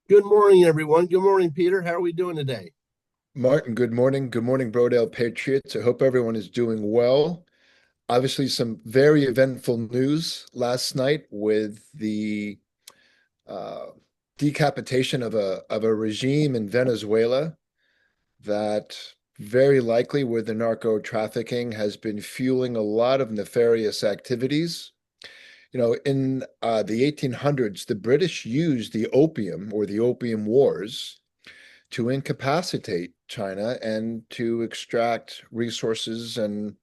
Good morning, everyone. Good morning, Peter. How are we doing today? Martin, good morning. Good morning, Brodale Patriots. I hope everyone is doing well. Obviously, some very eventful news last night with the uh, decapitation of a regime in Venezuela that very likely, with the narco trafficking, has been fueling a lot of nefarious activities. In the 1800s, the British used the opium or the Opium Wars to incapacitate China and to extract resources and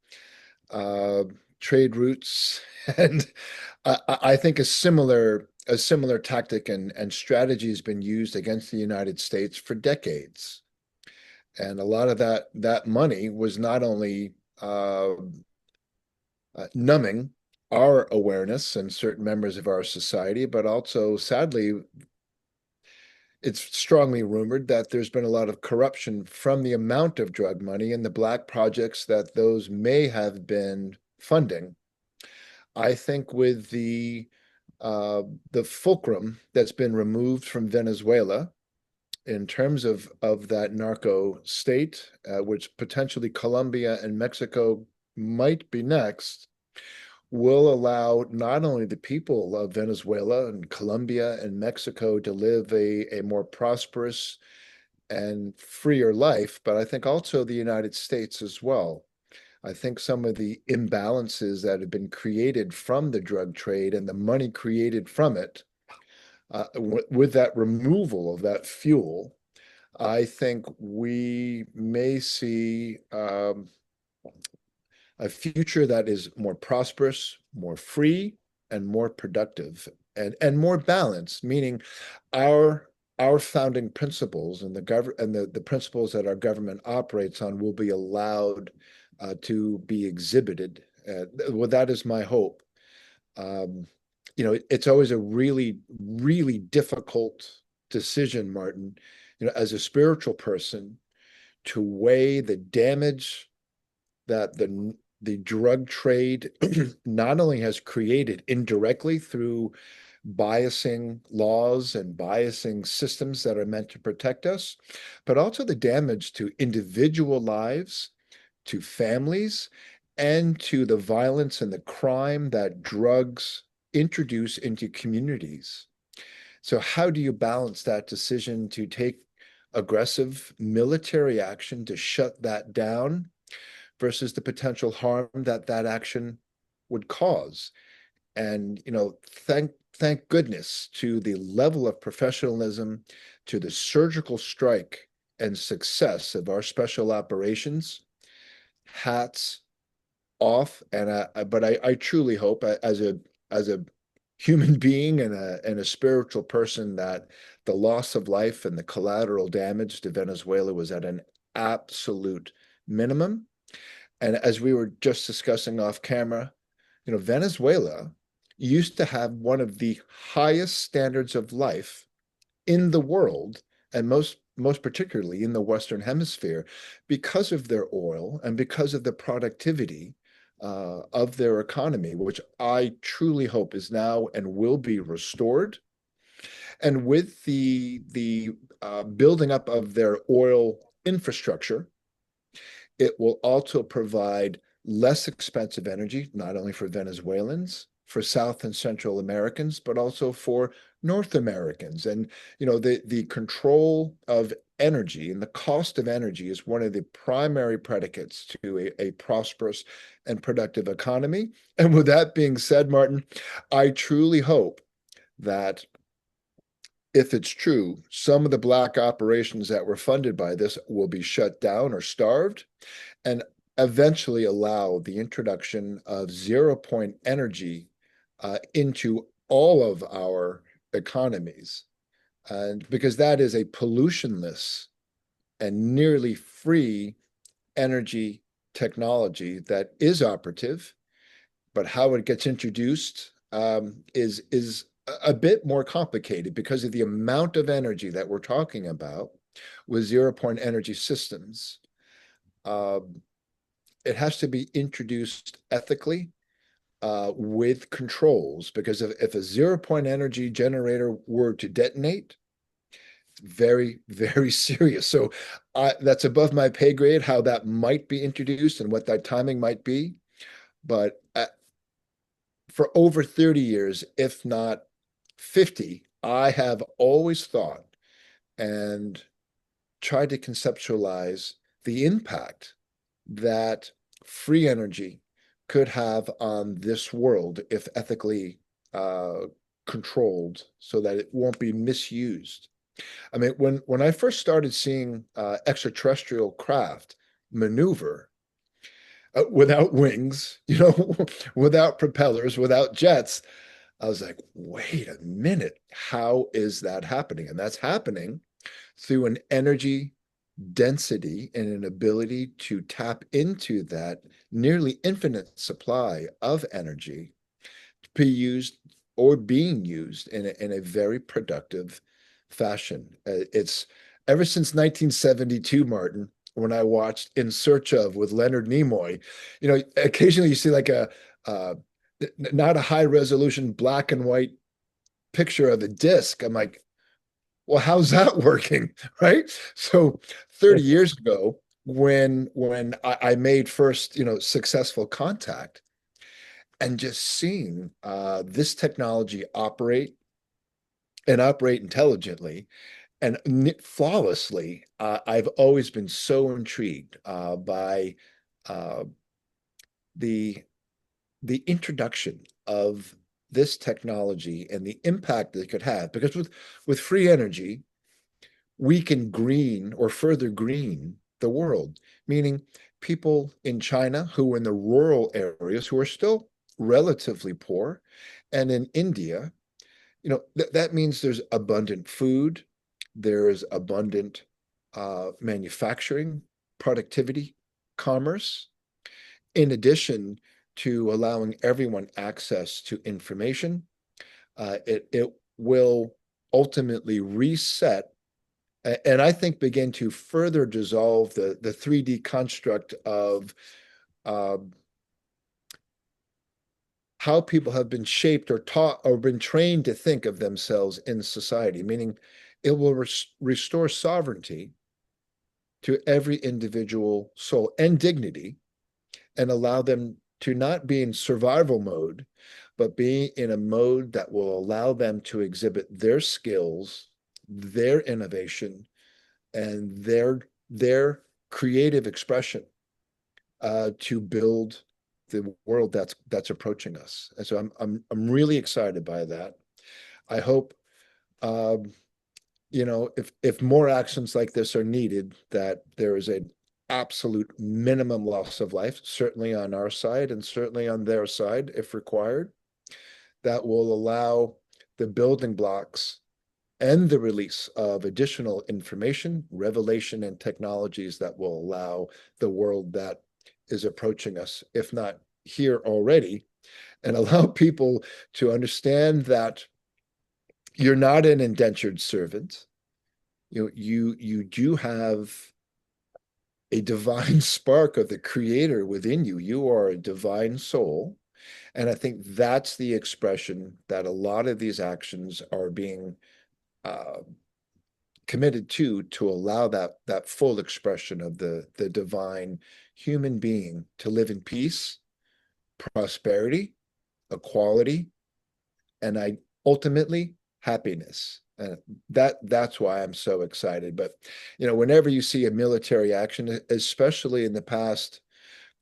uh, trade routes. And I think a similar tactic and strategy has been used against the United States for decades. And a lot of that money was not only numbing our awareness and certain members of our society, but also, sadly, it's strongly rumored that there's been a lot of corruption from the amount of drug money and the black projects that those may have been funding. I think with uh, the fulcrum that's been removed from Venezuela in terms of that narco state, which potentially Colombia and Mexico might be next, will allow not only the people of Venezuela and Colombia and Mexico to live a more prosperous and freer life, but I think also the United States as well. I think some of the imbalances that have been created from the drug trade and the money created from it, with that removal of that fuel, I think we may see a future that is more prosperous, more free, and more productive, and more balanced, meaning our our founding principles and the principles that our government operates on will be allowed to be exhibited. Well, that is my hope. Um, it's always a really, really difficult decision, Martin, as a spiritual person, to weigh the damage that the drug trade not only has created indirectly through biasing laws and biasing systems that are meant to protect us, but also the damage to individual lives, to families, and to the violence and the crime that drugs introduce into communities. So, how do you balance that decision to take aggressive military action to shut that down versus the potential harm that that action would cause? And thank goodness to the level of professionalism, to the surgical strike and success of our special operations. Hats off. And but I truly hope, as a human being and a spiritual person, that the loss of life and the collateral damage to Venezuela was at an absolute minimum. And as we were just discussing off camera, Venezuela used to have one of the highest standards of life in the world, and most particularly in the Western Hemisphere, because of their oil and because of the productivity of their economy, which I truly hope is now and will be restored. And with the building up of their oil infrastructure, it will also provide less expensive energy, not only for Venezuelans, for South and Central Americans, but also for North Americans. And the control of energy and the cost of energy is one of the primary predicates to a prosperous and productive economy. And with that being said, Martin, I truly hope that if it's true, some of the black operations that were funded by this will be shut down or starved, and eventually allow the introduction of zero point energy into all of our economies. And because that is a pollutionless and nearly free energy technology that is operative, but how it gets introduced is a bit more complicated because of the amount of energy that we're talking about with zero point energy systems. Um, it has to be introduced ethically with controls, because if a zero point energy generator were to detonate, very, very serious. So that's above my pay grade, how that might be introduced and what that timing might be. But for over 30 years, if not 50, I have always thought and tried to conceptualize the impact that free energy could have on this world if ethically uh, controlled so that it won't be misused. I mean, when I first started seeing extraterrestrial craft maneuver without wings, without propellers, without jets, I was like, wait a minute, how is that happening? And that's happening through an energy density and an ability to tap into that nearly infinite supply of energy to be used or being used in a very productive fashion. It's ever since 1972, Martin, when I watched In Search of with Leonard Nimoy, occasionally you see like uh, not a high resolution black and white picture of a disc. I'm like, well, how's that working? Right. So 30 years ago, when I made first, successful contact and just seeing this technology operate and operate intelligently and flawlessly, I've always been so intrigued by uh, the the introduction of this technology and the impact that it could have. Because with free energy, we can green or further green the world, meaning people in China who are in the rural areas who are still relatively poor, and in India, that means there's abundant food, there is abundant manufacturing, productivity, commerce, in addition to allowing everyone access to information. It will ultimately reset and I think begin to further dissolve the 3D construct of uh, how people have been shaped or taught or been trained to think of themselves in society, meaning it will restore sovereignty to every individual soul and dignity and allow them to not be in survival mode, but be in a mode that will allow them to exhibit their skills, their innovation, and their creative expression to build the world that's approaching us. And so I'm really excited by that. I hope um, if more actions like this are needed, that there is an absolute minimum loss of life, certainly on our side and certainly on their side, if required, that will allow the building blocks and the release of additional information, revelation, and technologies that will allow the world that is approaching us, if not here already, and allow people to understand that you're not an indentured servant. You do have a divine spark of the creator within you. You are a divine soul. And I think that's the expression that a lot of these actions are being uh, committed to allow that full expression of the divine human being to live in peace, prosperity, equality, and I ultimately happiness. And that's why I'm so excited. But whenever you see a military action, especially in the past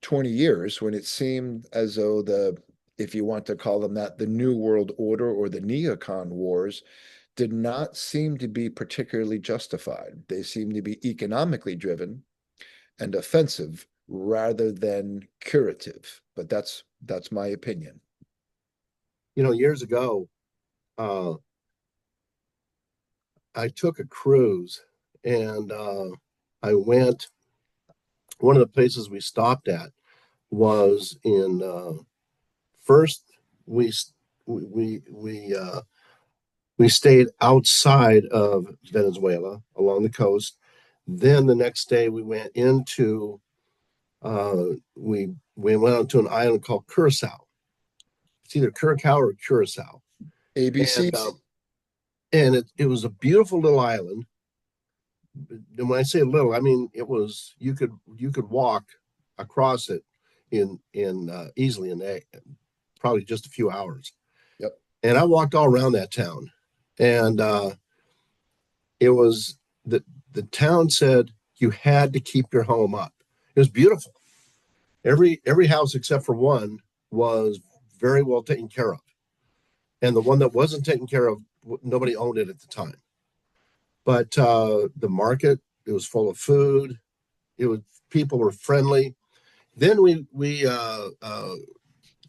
20 years, when it seemed as though if you want to call them that, the New World Order or the neocon wars did not seem to be particularly justified. They seem to be economically driven and offensive rather than curative. But that's my opinion. Years ago, uh, I took a cruise and I went, one of the places we stopped at was in first we we we uh, we stayed outside of Venezuela along the coast. Then the next day we went into we went out to an island called Curacao. It's either Curacao or Curacao, and ABCs. it was a beautiful little island. and when I say little, I mean it was you could walk across it in easily in probably just a few hours. Yep. And I walked all around that town, and it was the town said you had to keep your home up. It was beautiful. Every house except for one was very well taken care of, and the one that wasn't taken care of, nobody owned it at the time. But the market, it was full of food. It was people were friendly. Then we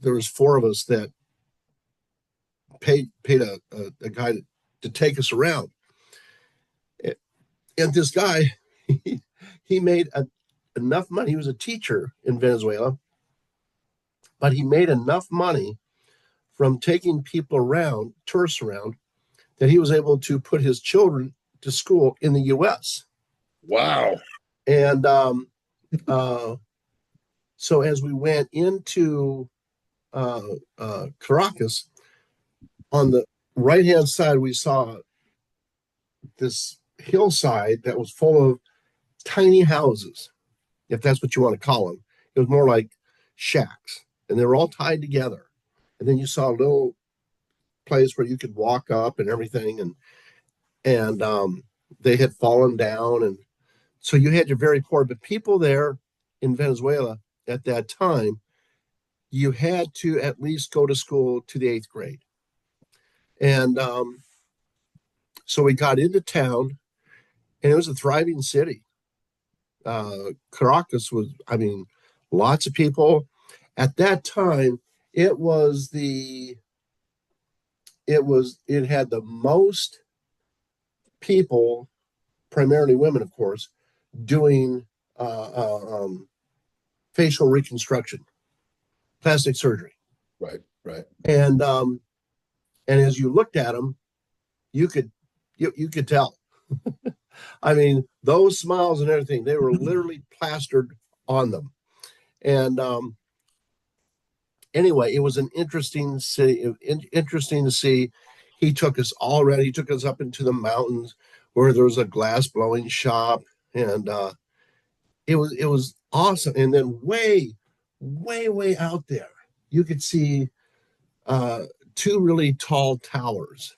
there was four of us that paid a guy to take us around, and this guy he made enough money. He was a teacher in Venezuela, but he made enough money from taking people around, tourists around, that he was able to put his children to school in the U.S. Wow. And uh, so as we went into uh, Caracas, on the right hand side, we saw this hillside that was full of tiny houses, if that's what you want to call them. It was more like shacks, and they were all tied together. And then you saw a little place where you could walk up and everything, and they had fallen down, and so you had your very poor. But people there in Venezuela at that time, you had to at least go to school to the eighth grade, and so we got into town, and it was a thriving city. Caracas was, I mean, lots of people. At that time, it was the it had the most people, primarily women, of course, doing facial reconstruction, plastic surgery, Right. Right. and as you looked at them, you could you could tell. I mean, those smiles and everything, they were literally plastered on them. And anyway, it was an interesting city, interesting to see. He took us all around. He took us up into the mountains where there was a glass blowing shop, and it was awesome. And then way out there, you could see uh, two really tall towers,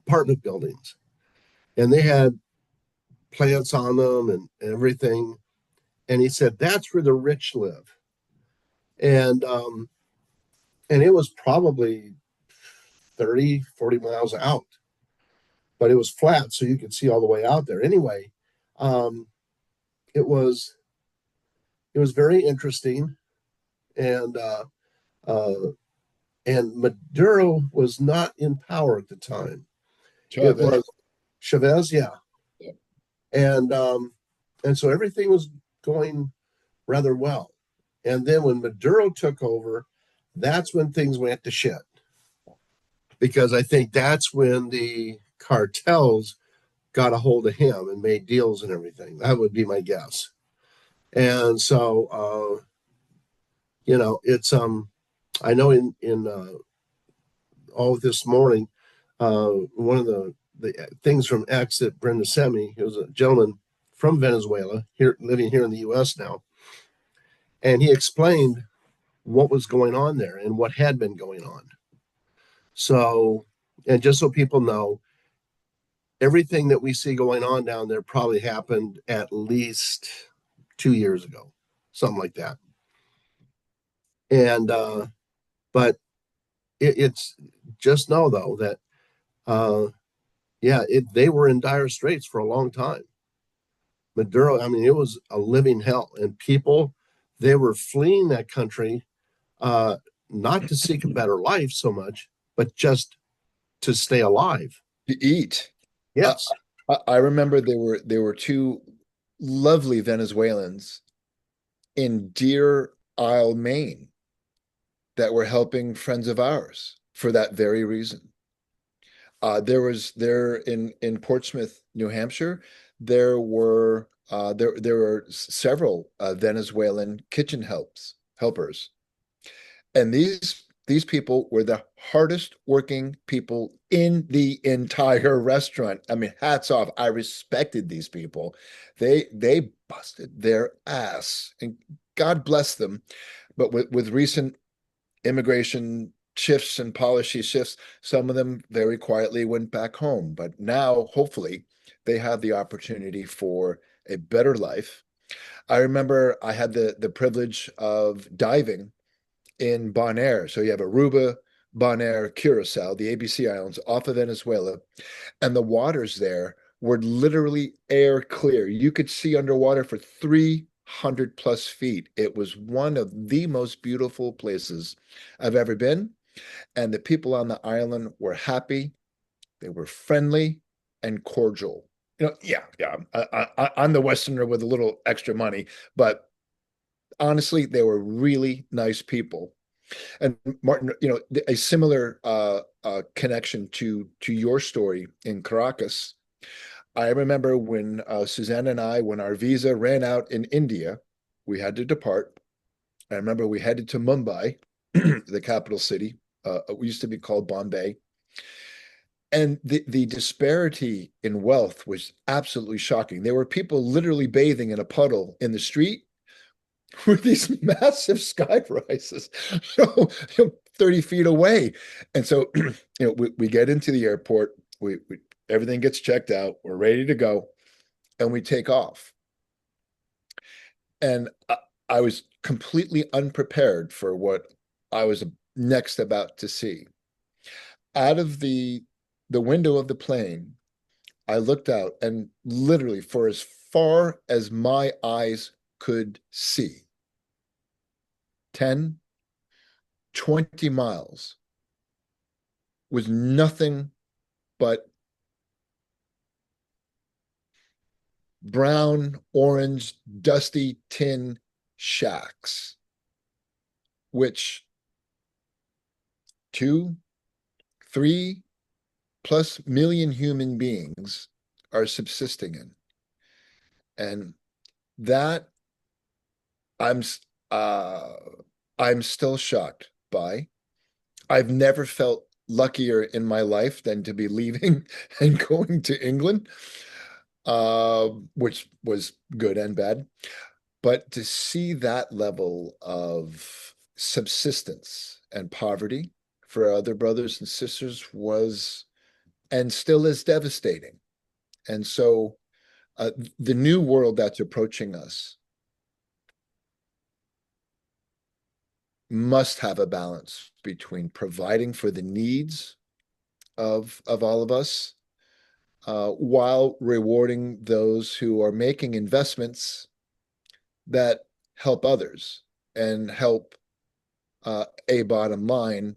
apartment buildings, and they had plants on them and everything. And he said that's where the rich live, and it was probably 30-40 miles out, but it was flat, so you could see all the way out there. Anyway, um, it was it was very interesting, and uh, and Maduro was not in power at the time. It Chavez. was Chavez, yeah, Yeah. and so everything was going rather well. And then when Maduro took over, that's when things went to shit, because I think that's when the cartels got a hold of him and made deals and everything. That would be my guess. And so, it's I know in all this morning, one of the things from X that Brenda sent me, it was a gentleman from Venezuela here living here in the U.S. now, and he explained what was going on there and what had been going on. So, and just so people know, everything that we see going on down there probably happened at least 2 years ago, something like that. And but it's just know though that uh, yeah, they were in dire straits for a long time. Maduro, I mean, it was a living hell, and people they were fleeing that country, uh, not to seek a better life so much, but just to stay alive. To eat. I, Yes. I remember there were two lovely Venezuelans in Deer Isle, Maine, that were helping friends of ours for that very reason. There in Portsmouth, New Hampshire, there were several Venezuelan kitchen helpers, and these these people were the hardest working people in the entire restaurant. I mean, hats off. I respected these people. They busted their ass, and God bless them. But with recent immigration shifts and policy shifts, some of them very quietly went back home. But now, hopefully, they have the opportunity for a better life. I remember I had the privilege of diving in Bonaire. So you have Aruba, Bonaire, Curacao, the ABC Islands off of Venezuela, and the waters there were literally air clear. You could see underwater for 300 plus feet. It was one of the most beautiful places I've ever been. And the people on the island were happy, they were friendly and cordial. Yeah. I'm the Westerner with a little extra money, but honestly, they were really nice people. And Martin, a similar connection to your story in Caracas. I remember when Suzanne and I, when our visa ran out in India, we had to depart. I remember we headed to Mumbai, the capital city. We used to be called Bombay. And the disparity in wealth was absolutely shocking. There were people literally bathing in a puddle in the street with these massive sky rises, 30 feet away. And so, we get into the airport, we everything gets checked out, we're ready to go, and we take off. And I was completely unprepared for what I was next about to see. Out of the window of the plane, I looked out and literally for as far as my eyes could see, 10, 20 miles was nothing but brown, orange, dusty tin shacks, which 2, 3 plus million human beings are subsisting in. And that I'm uh, I'm still shocked by. I've never felt luckier in my life than to be leaving and going to England, which was good and bad. But to see that level of subsistence and poverty for other brothers and sisters was and still is devastating. And so the new world that's approaching us must have a balance between providing for the needs of all of us while rewarding those who are making investments that help others and help a bottom line,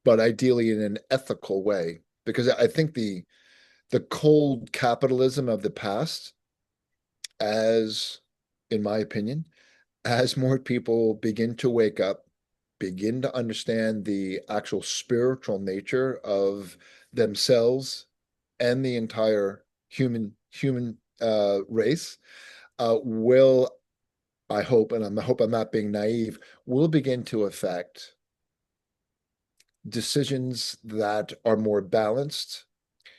but ideally in an ethical way. Because I think the cold capitalism of the past, as in my opinion, as more people begin to wake up, begin to understand the actual spiritual nature of themselves and the entire human race, will I hope, and I hope I'm not being naive, will begin to affect decisions that are more balanced.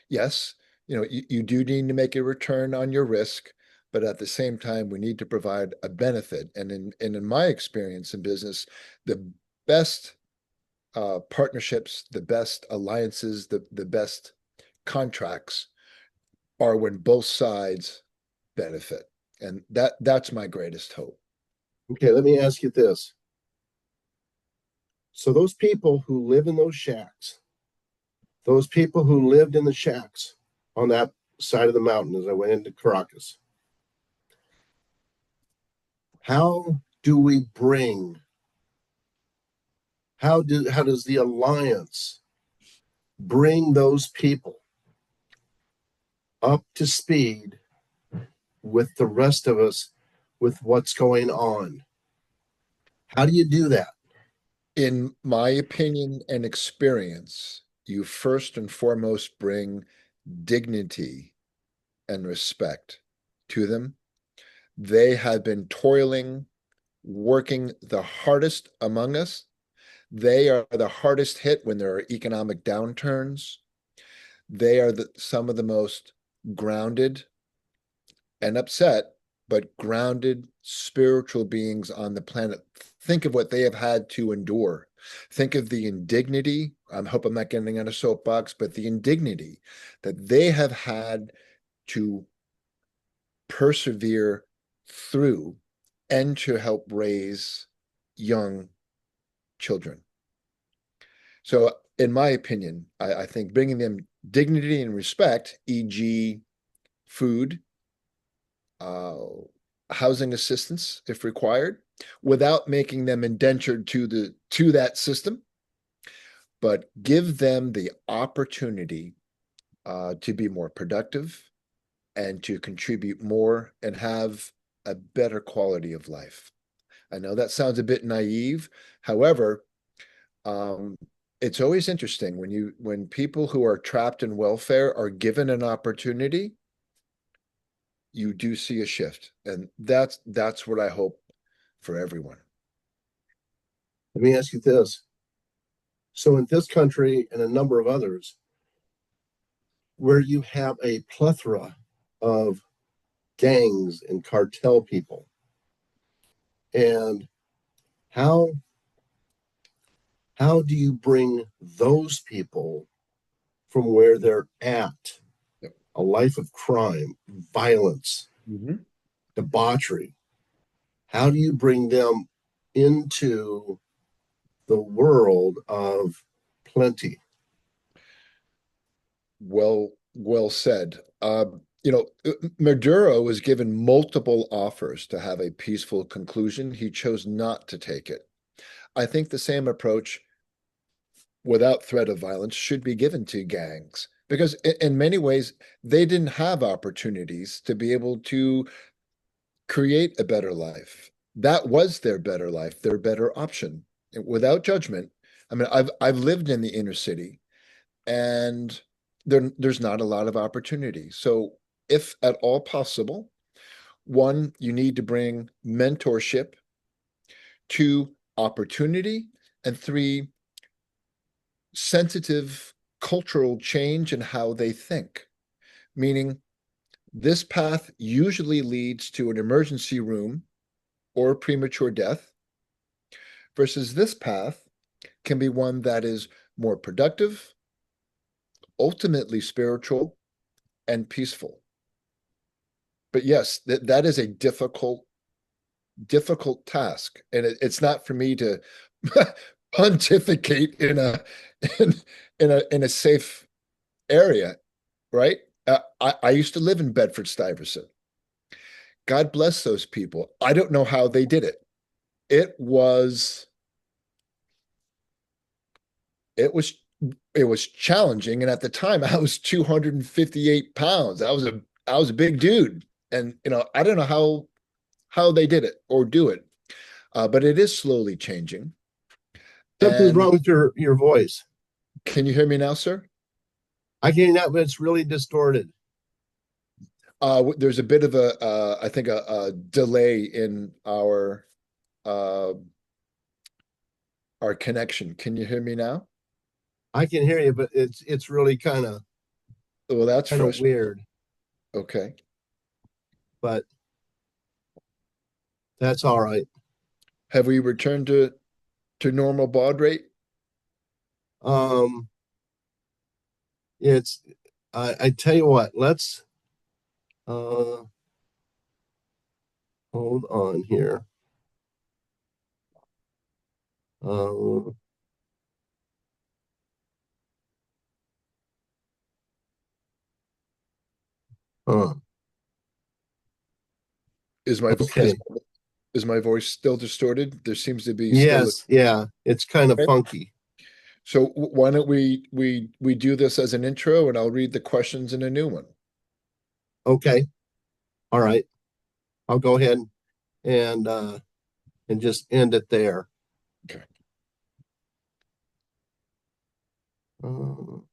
Yes, you do need to make a return on your risk, but at the same time, we need to provide a benefit. And in my experience in business, the best partnerships, the best alliances, the best contracts are when both sides benefit. And that's my greatest hope. Okay, let me ask you this. So those people who live in those shacks, those people who lived in the shacks on that side of the mountain as I went into Caracas, how do we bring how does the alliance bring those people up to speed with the rest of us with what's going on? How do you do that? In my opinion and experience, you first and foremost bring dignity and respect to them. They have been toiling, working the hardest among us. They are the hardest hit when there are economic downturns. They are some of the most grounded and upset, but grounded spiritual beings on the planet. Think of what they have had to endure. Think of the indignity. I hope I'm not getting on a soapbox, but the indignity that they have had to persevere through and to help raise young children. So, in my opinion, I think bringing them dignity and respect, e.g., food, uh, housing assistance if required, without making them indentured to that system, but give them the opportunity to be more productive and to contribute more and have a better quality of life. I know that sounds a bit naive. However, um, it's always interesting when people who are trapped in welfare are given an opportunity, you do see a shift. And that's what I hope for everyone. Let me ask you this. So in this country and a number of others, where you have a plethora of gangs and cartel people, and how how do you bring those people from where they're at, Yep. a life of crime, violence, Mhm. debauchery, how do you bring them into the world of plenty? Well said. Maduro was given multiple offers to have a peaceful conclusion. He chose not to take it. I think the same approach, without threat of violence, should be given to gangs because, in many ways, they didn't have opportunities to be able to create a better life. That was their better life, their better option, without judgment. I mean, I've lived in the inner city, and there's not a lot of opportunity. So, if at all possible, one, you need to bring mentorship, two, opportunity, and three, sensitive cultural change in how they think. Meaning, this path usually leads to an emergency room or premature death, versus this path can be one that is more productive, ultimately spiritual, and peaceful. But yes, that is a difficult task, and it's not for me to pontificate in in a safe area, right? I used to live in Bedford Stuyvesant. God bless those people. I don't know how they did it. It was it was it was challenging, and at the time I was 258 pounds. I was a big dude, and I don't know how they did it or do it, but it is slowly changing. Something's And wrong with your voice. can you hear me now, sir? I can't that, but it's really distorted. There's a bit of I think a delay in uh, our connection. Can you hear me now? I can hear you, but it's really Well, that's kind of frustrating. weird. Okay. But that's all right. Have we returned to normal baud rate? Um, it's I tell you what. Let's uh hold on here. Uh, huh. Is my Okay. is my voice still distorted? There seems to be still. Yes. Yeah. It's kind of Okay. funky. So why don't we do this as an intro, and I'll read the questions in a new one. Okay. All right. I'll go ahead and uh and just end it there. Okay. Uh,